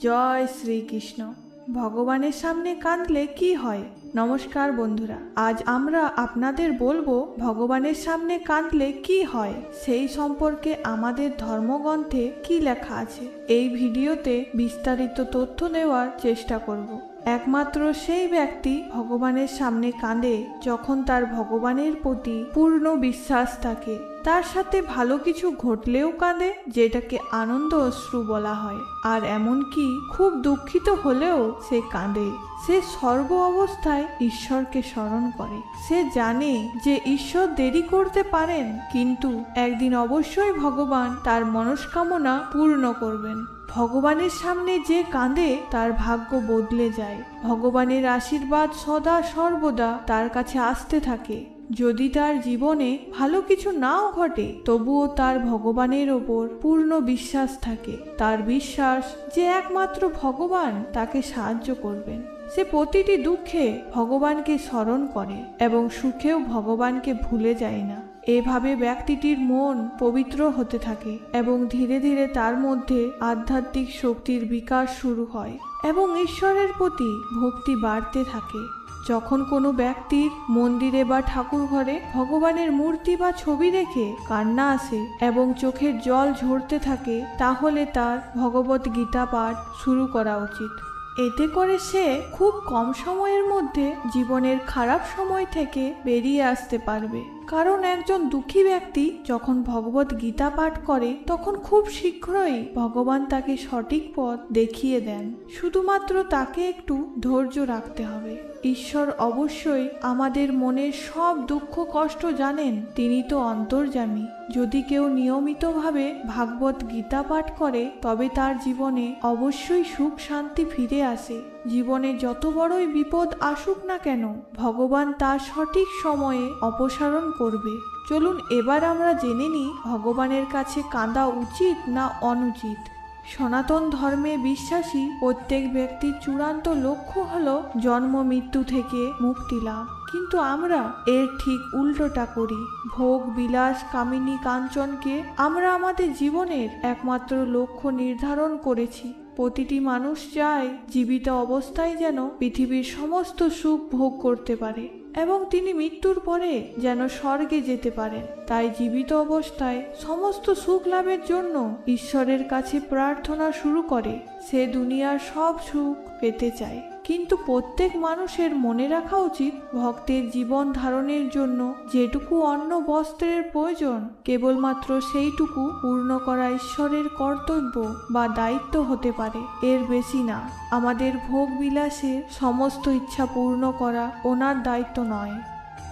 জয় শ্রীকৃষ্ণ। ভগবানের সামনে কাঁদলে কি হয়? নমস্কার বন্ধুরা, আজ আমরা আপনাদের বলবো ভগবানের সামনে কাঁদলে কি হয় সেই সম্পর্কে আমাদের ধর্মগ্রন্থে কি লেখা আছে। এই ভিডিওতে বিস্তারিত তথ্য দেওয়ার চেষ্টা করব। একমাত্র সেই ব্যক্তি ভগবানের সামনে কাঁদে যখন তার ভগবানের প্রতি পূর্ণ বিশ্বাস থাকে। তার সাথে ভালো কিছু ঘটলেও কাঁদে, যেটাকে আনন্দ অশ্রু বলা হয়। আর এমনকি খুব দুঃখিত হলেও সে কাঁদে। সে সর্ব অবস্থায় ঈশ্বরকে স্মরণ করে। সে জানে যে ঈশ্বর দেরি করতে পারেন, কিন্তু একদিন অবশ্যই ভগবান তার মনস্কামনা পূর্ণ করবেন। ভগবানের সামনে যে কাঁদে তার ভাগ্য বদলে যায়। ভগবানের আশীর্বাদ সদা সর্বদা তার কাছে আসতে থাকে। যদি তার জীবনে ভালো কিছু নাও ঘটে, তবুও তার ভগবানের ওপর পূর্ণ বিশ্বাস থাকে। তার বিশ্বাস যে একমাত্র ভগবান তাকে সাহায্য করবেন। সে প্রতিটি দুঃখে ভগবানকে স্মরণ করে এবং সুখেও ভগবানকে ভুলে যায় না। এভাবে ব্যক্তিটির মন পবিত্র হতে থাকে এবং ধীরে ধীরে তার মধ্যে আধ্যাত্মিক শক্তির বিকাশ শুরু হয় এবং ঈশ্বরের প্রতি ভক্তি বাড়তে থাকে। যখন কোনো ব্যক্তির মন্দিরে বা ঠাকুর ঘরে ভগবানের মূর্তি বা ছবি দেখে কান্না আসে এবং চোখের জল ঝরতে থাকে, তাহলে তার ভগবত গীতা পাঠ শুরু করা উচিত। এতে করে সে খুব কম সময়ের মধ্যে জীবনের খারাপ সময় থেকে বেরিয়ে আসতে পারবে। কারণ একজন দুঃখী ব্যক্তি যখন ভগবত গীতা পাঠ করে, তখন খুব শীঘ্রই ভগবান তাকে সঠিক পথ দেখিয়ে দেন। শুধুমাত্র তাকে একটু ধৈর্য রাখতে হবে। ঈশ্বর অবশ্যই আমাদের মনের সব দুঃখ কষ্ট জানেন। তিনি তো অন্তর্যামী। যদি কেউ নিয়মিতভাবে ভাগবত গীতা পাঠ করে, তবে তার জীবনে অবশ্যই সুখ শান্তি ফিরে আসে। জীবনে যত বড়ই বিপদ আসুক না কেন, ভগবান তার সঠিক সময়ে অপসারণ করবে। চলুন এবার আমরা জেনে নিই ভগবানের কাছে কাঁদা উচিত না অনুচিত। সনাতন ধর্মে বিশ্বাসী প্রত্যেক ব্যক্তির চূড়ান্ত লক্ষ্য হলো জন্ম মৃত্যু থেকে মুক্তি লাভ। কিন্তু আমরা এর ঠিক উল্টোটা করি। ভোগ বিলাস কামিনী কাঞ্চনকে আমরা আমাদের জীবনের একমাত্র লক্ষ্য নির্ধারণ করেছি। প্রতিটি মানুষ চায় জীবিত অবস্থায় যেন পৃথিবীর সমস্ত সুখ ভোগ করতে পারে এবং তিনি মৃত্যুর পরে যেন স্বর্গে যেতে পারেন। তাই জীবিত অবস্থায় সমস্ত সুখ লাভের জন্য ঈশ্বরের কাছে প্রার্থনা শুরু করে। সে দুনিয়ার সব সুখ পেতে চায়। কিন্তু প্রত্যেক মানুষের মনে রাখা উচিত, ভক্তের জীবন ধারণের জন্য যেটুকু অন্ন বস্ত্রের প্রয়োজন, কেবলমাত্র সেইটুকু পূর্ণ করা ঈশ্বরের কর্তব্য বা দায়িত্ব হতে পারে, এর বেশি না। আমাদের ভোগ বিলাসের সমস্ত ইচ্ছা পূর্ণ করা ওনার দায়িত্ব নয়।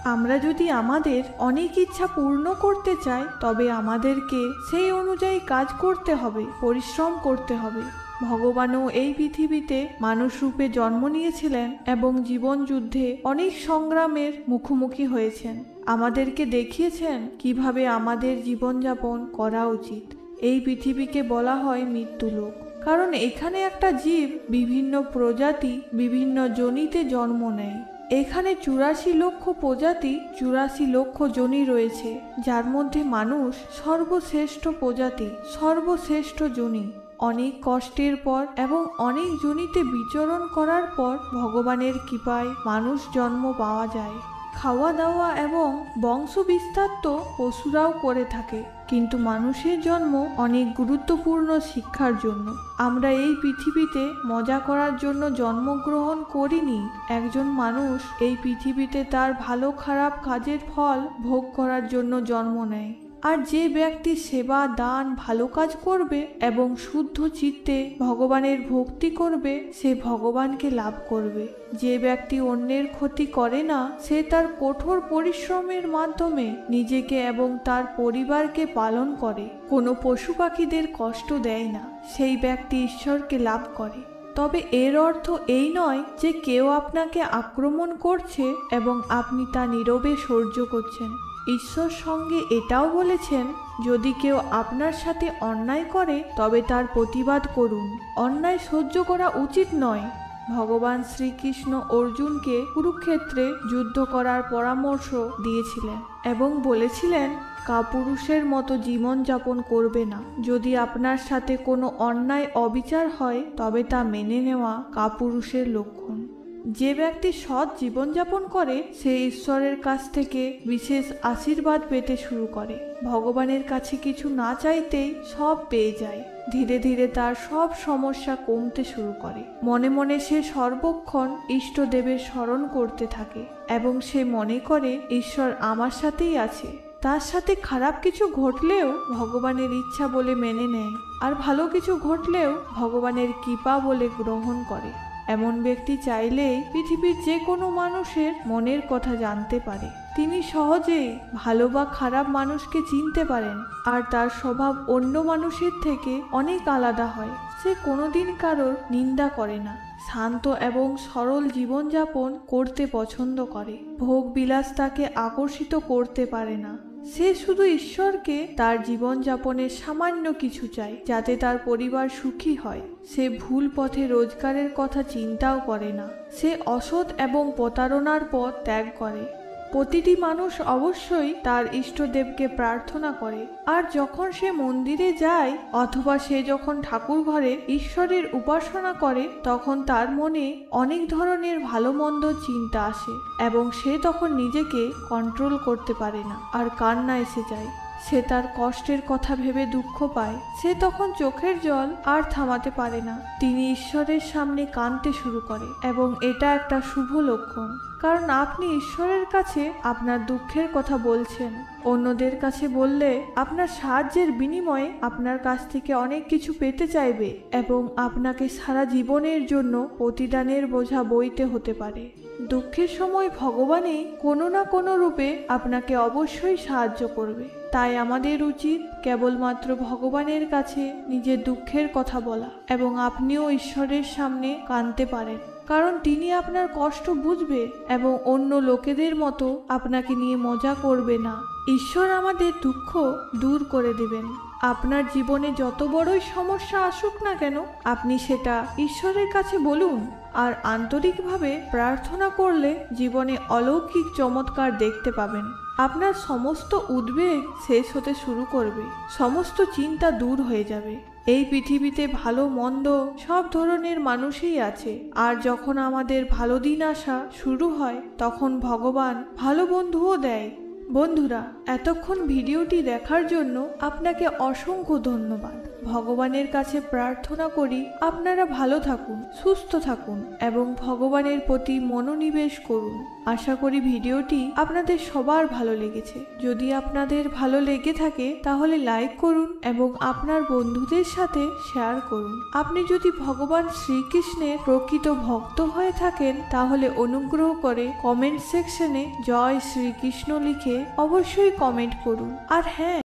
আমরা যদি আমাদের অনেক ইচ্ছা পূর্ণ করতে চাই, তবে আমাদেরকে সেই অনুযায়ী কাজ করতে হবে, পরিশ্রম করতে হবে। ভগবানও এই পৃথিবীতে মানুষ রূপে জন্ম নিয়েছিলেন এবং জীবন যুদ্ধে অনেক সংগ্রামের মুখোমুখি হয়েছেন। আমাদেরকে দেখিয়েছেন কিভাবে আমাদের জীবনযাপন করা উচিত। এই পৃথিবীকে বলা হয় মৃত্যুলোক, কারণ এখানে একটা জীব বিভিন্ন প্রজাতি বিভিন্ন যোনিতে জন্ম নেয়। এখানে 84 লক্ষ প্রজাতি 84 লক্ষ যোনি রয়েছে, যার মধ্যে মানুষ সর্বশ্রেষ্ঠ প্রজাতি, সর্বশ্রেষ্ঠ যোনি। অনেক কষ্টের পর এবং অনেক যোনিতে বিচরণ করার পর ভগবানের কৃপায় মানুষ জন্ম পাওয়া যায়। খাওয়া দাওয়া এবং বংশ বিস্তার তো পশুরাও করে থাকে, কিন্তু মানুষের জন্ম অনেক গুরুত্বপূর্ণ শিক্ষার জন্য। আমরা এই পৃথিবীতে মজা করার জন্য জন্মগ্রহণ করিনি। একজন মানুষ এই পৃথিবীতে তার ভালো খারাপ কাজের ফল ভোগ করার জন্য জন্ম নেয়। আর যে ব্যক্তি সেবা দান ভালো কাজ করবে এবং শুদ্ধ চিত্তে ভগবানের ভক্তি করবে, সে ভগবানকে লাভ করবে। যে ব্যক্তি অন্যের ক্ষতি করে না, সে তার কঠোর পরিশ্রমের মাধ্যমে নিজেকে এবং তার পরিবারকে পালন করে, কোনো পশু পাখিদের কষ্ট দেয় না, সেই ব্যক্তি ঈশ্বরকে লাভ করে। তবে এর অর্থ এই নয় যে কেউ আপনাকে আক্রমণ করছে এবং আপনি তা নীরবে সহ্য করছেন। ঈশ্বর সঙ্গে এটাও বলেছেন, যদি কেউ আপনার সাথে অন্যায় করে তবে তার প্রতিবাদ করুন। অন্যায় সহ্য করা উচিত নয়। ভগবান শ্রীকৃষ্ণ অর্জুনকে কুরুক্ষেত্রে যুদ্ধ করার পরামর্শ দিয়েছিলেন এবং বলেছিলেন, কাপুরুষের মতো জীবন যাপন করবে না। যদি আপনার সাথে কোনো অন্যায় অবিচার হয় তবে তা মেনে নেওয়া কাপুরুষের লক্ষণ। যে ব্যক্তি সৎ জীবনযাপন করে সে ঈশ্বরের কাছ থেকে বিশেষ আশীর্বাদ পেতে শুরু করে। ভগবানের কাছে কিছু না চাইতেই সব পেয়ে যায়। ধীরে ধীরে তার সব সমস্যা কমতে শুরু করে। মনে মনে সে সর্বক্ষণ ইষ্টদেবের স্মরণ করতে থাকে এবং সে মনে করে ঈশ্বর আমার সাথেই আছে। তার সাথে খারাপ কিছু ঘটলেও ভগবানের ইচ্ছা বলে মেনে নেয়, আর ভালো কিছু ঘটলেও ভগবানের কৃপা বলে গ্রহণ করে। এমন ব্যক্তি চাইলেই পৃথিবীর যে কোনো মানুষের মনের কথা জানতে পারে। তিনি সহজেই ভালো বা খারাপ মানুষকে চিনতে পারেন, আর তার স্বভাব অন্য মানুষের থেকে অনেক আলাদা হয়। সে কোনোদিন কারোর নিন্দা করে না, শান্ত এবং সরল জীবনযাপন করতে পছন্দ করে। ভোগ বিলাস তাকে আকর্ষিত করতে পারে না। সে শুধু ঈশ্বরকে তার জীবনযাপনের সামান্য কিছু চায়, যাতে তার পরিবার সুখী হয়। সে ভুল পথে রোজগারের কথা চিন্তাও করে না। সে অসৎ এবং প্রতারণার পথ ত্যাগ করে। প্রতিটি মানুষ অবশ্যই তার ইষ্টদেবকে প্রার্থনা করে, আর যখন সে মন্দিরে যায় অথবা সে যখন ঠাকুর ঘরে ঈশ্বরের উপাসনা করে তখন তার মনে অনেক ধরনের ভালো মন্দ চিন্তা আসে এবং সে তখন নিজেকে কন্ট্রোল করতে পারে না, আর কান্না এসে যায়। সে তার কষ্টের কথা ভেবে দুঃখ পায়। সে তখন চোখের জল আর থামাতে পারে না। তিনি ঈশ্বরের সামনে কাঁদতে শুরু করে এবং এটা একটা শুভ লক্ষণ, কারণ আপনি ঈশ্বরের কাছে আপনার দুঃখের কথা বলছেন। অন্যদের কাছে বললে আপনার সাহায্যের বিনিময়ে আপনার কাছ থেকে অনেক কিছু পেতে চাইবে এবং আপনাকে সারা জীবনের জন্য প্রতিদানের বোঝা বইতে হতে পারে। দুঃখের সময় ভগবানই কোনো না কোনো রূপে আপনাকে অবশ্যই সাহায্য করবে। তাই আমাদের উচিত কেবলমাত্র ভগবানের কাছে নিজের দুঃখের কথা বলা এবং আপনিও ঈশ্বরের সামনে কাঁদতে পারেন, কারণ তিনি আপনার কষ্ট বুঝবে এবং অন্য লোকেদের মতো আপনাকে নিয়ে মজা করবে না। ঈশ্বর আমাদের দুঃখ দূর করে দেবেন। আপনার জীবনে যত বড়ই সমস্যা আসুক না কেন আপনি সেটা ঈশ্বরের কাছে বলুন, আর আন্তরিকভাবে প্রার্থনা করলে জীবনে অলৌকিক চমৎকার দেখতে পাবেন। আপনার সমস্ত উদ্বেগ শেষ হতে শুরু করবে, সমস্ত চিন্তা দূর হয়ে যাবে। এই পৃথিবীতে ভালো মন্দ সব ধরনের মানুষই আছে, আর যখন আমাদের ভালো দিন আসা শুরু হয় তখন ভগবান ভালো বন্ধুও দেয়। বন্ধুরা, এতক্ষণ ভিডিওটি দেখার জন্য আপনাকে অসংখ্য ধন্যবাদ। ভগবানের কাছে প্রার্থনা করি আপনারা ভালো থাকুন, সুস্থ থাকুন এবং ভগবানের প্রতি মনোনিবেশ করুন। আশা করি ভিডিওটি আপনাদের সবার ভালো লেগেছে। যদি আপনাদের ভালো লেগে থাকে তাহলে লাইক করুন এবং আপনার বন্ধুদের সাথে শেয়ার করুন। আপনি যদি ভগবান শ্রীকৃষ্ণের প্রকৃত ভক্ত হয়ে থাকেন তাহলে অনুগ্রহ করে কমেন্ট সেকশনে জয় শ্রীকৃষ্ণ লিখে অবশ্যই কমেন্ট করুন। আর হ্যাঁ,